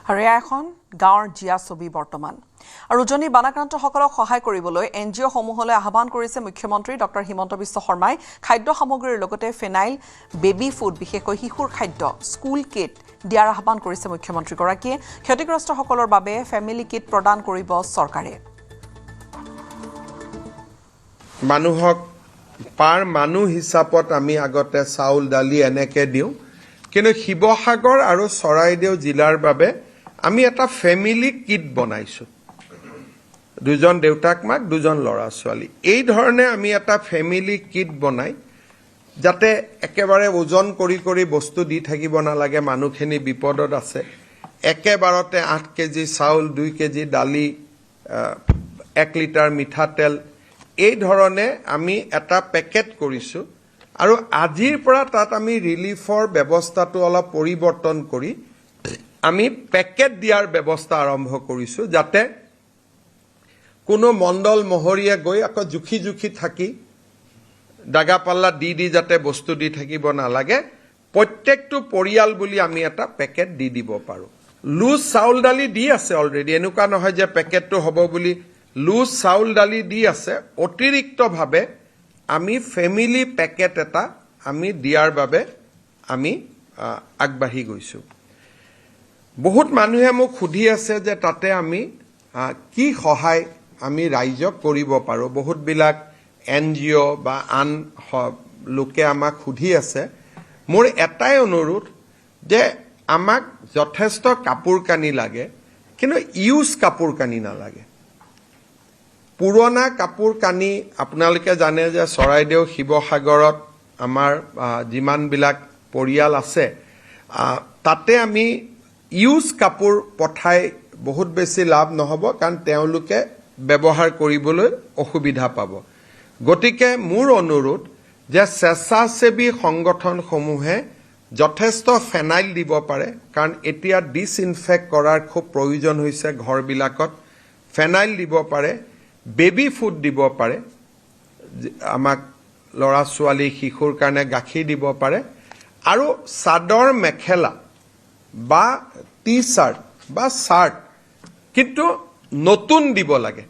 এয়া এখন গাঁৱৰ জিয়া ছবি বৰ্তমান আৰু উজনি বানাক্ৰান্তসকলক সহায় কৰিবলৈ এনজিঅ সমূহলৈ আহ্বান কৰিছে মুখ্যমন্ত্ৰী ডক্টৰ হিমন্ত বিশ্ব শৰ্মাই খাদ্য সামগ্ৰীৰ লগতে ফেনাইল বেবি ফুড বিশেষকৈ শিশুৰ খাদ্য স্কুল কিট দিয়াৰ আহ্বান কৰিছে মুখ্যমন্ত্ৰীগৰাকীয়ে ক্ষতিগ্ৰস্তসকলৰ বাবে ফেমিলি কিট প্ৰদান কৰিব চৰকাৰে মানুহক পাৰ মানুহ হিচাপত আমি আগতে চাউল দালি এনেকে দিওঁ কিন্তু শিৱসাগৰ আৰু চৰাইদেউ জিলাৰ বাবে আমি এটা ফেমিলি কিট বনাইছো দুজন দেউতাক মাক দুজন ল'ৰা ছোৱালী এই ধৰণে আমি এটা ফেমিলি কিট বনাই যাতে একেবাৰে ওজন কৰি বস্তু দি থাকিব নালাগে মানুহখিনি বিপদত আছে একেবাৰতে 8 কেজি চাউল 2 কেজি দালি 1 লিটাৰ মিঠাতেল এই ধৰণে আমি এটা পেকেট কৰিছো আৰু আজিৰ পৰা তাত আমি ৰিলিফৰ ব্যৱস্থাটো অলপ পৰিৱৰ্তন কৰি আমি পেকেট দিয়াৰ ব্যৱস্থা আৰম্ভ কৰিছো যাতে কোনো মণ্ডল মহৰীয়া গৈ আকৌ জুখি থাকি দাগা পাল্লা দি যাতে বস্তু দি থাকিব নালাগে প্ৰত্যেকটো পৰিয়াল বুলি আমি এটা পেকেট দি দিব পাৰো লুজ চাউল দালি দি আছে অলৰেডি এনেকুৱা নহয় যে পেকেটটো হ'ব বুলি লুজ চাউল দালি দি আছে অতিৰিক্তভাৱে আমি ফেমিলি পেকেট এটা আমি দিয়াৰ বাবে আমি আগবাঢ়ি গৈছো বহুত মানুহে মোক সুধি আছে যে তাতে আমি কি সহায় আমি ৰাইজক কৰিব পাৰো বহুত বিলাক এনজিঅ বা আন লোকে আমাক সুধি আছে মোৰ এটাই অনুৰোধ যে আমাক যথেষ্ট কাপোৰ কানি লাগে কিন্তু ইউজ কাপোৰ কানি নালাগে পুৰণা কাপোৰ কানি আপোনালোকে জানে যে চৰাইদেউ শিৱসাগৰত আমাৰ যিমান বিলাক পৰিয়াল আছে তাতে আমি ইউজ কাপোৰ পঠাই বহুত বেছি লাভ নহব কাৰণ তেওঁলোকে ব্যৱহাৰ কৰিবলৈ অসুবিধা পাব গতিকে মোৰ অনুৰোধ যে স্বেচ্ছাসেৱী সংগঠনসমূহে যথেষ্ট ফেনাইল দিব পাৰে কাৰণ এতিয়া ডিসইনফেক্ট কৰাৰ খুব প্ৰয়োজন হৈছে ঘৰবিলাকত ফেনাইল দিব পাৰে বেবি ফুড দিব পাৰে আমাক লৰা ছোৱালী শিশুৰ কাৰণে গাখীৰ দিব পাৰে আৰু চাদৰ মেখেলা বা টি-শাৰ্ট বা শাৰ্ট কিন্তু নতুন দিব লাগে